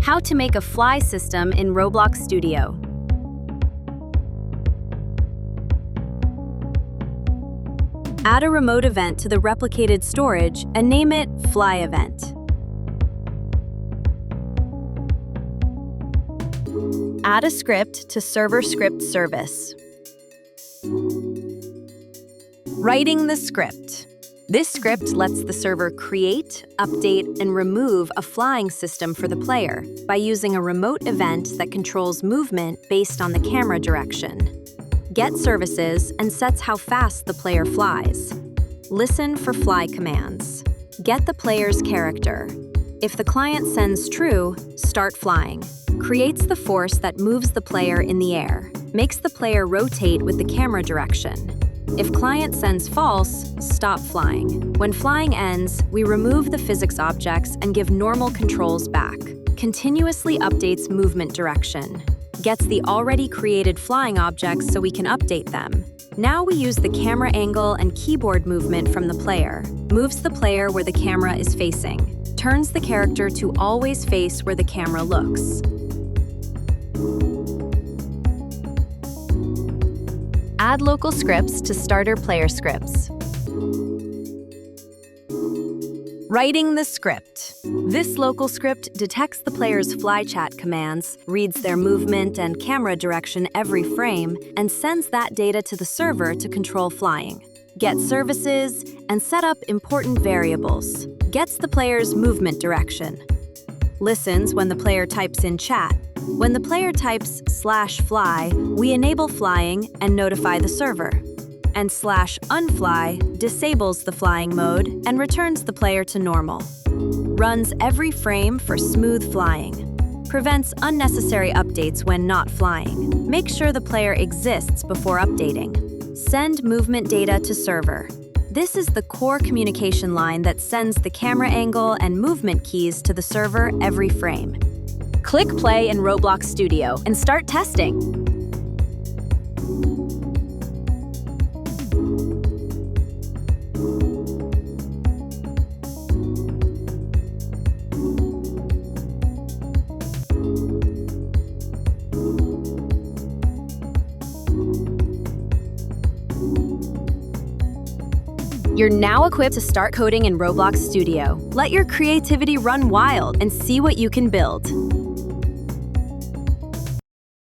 How to make a fly system in Roblox Studio. Add a remote event to the replicated storage and name it Fly Event. Add a script to Server Script Service. Writing the script. This script lets the server create, update, and remove a flying system for the player by using a remote event that controls movement based on the camera direction. Get services and sets how fast the player flies. Listen for fly commands. Get the player's character. If the client sends true, start flying. Creates the force that moves the player in the air. Makes the player rotate with the camera direction. If client sends false, stop flying. When flying ends, we remove the physics objects and give normal controls back. Continuously updates movement direction. Gets the already created flying objects so we can update them. Now we use the camera angle and keyboard movement from the player. Moves the player where the camera is facing. Turns the character to always face where the camera looks. Add local scripts to starter player scripts. Writing the script. This local script detects the player's fly chat commands, reads their movement and camera direction every frame, and sends that data to the server to control flying. Gets services and set up important variables. Gets the player's movement direction. Listens when the player types in chat. When the player types /fly, we enable flying and notify the server. And /unfly disables the flying mode and returns the player to normal. Runs every frame for smooth flying. Prevents unnecessary updates when not flying. Make sure the player exists before updating. Send movement data to server. This is the core communication line that sends the camera angle and movement keys to the server every frame. Click play in Roblox Studio and start testing. You're now equipped to start coding in Roblox Studio. Let your creativity run wild and see what you can build.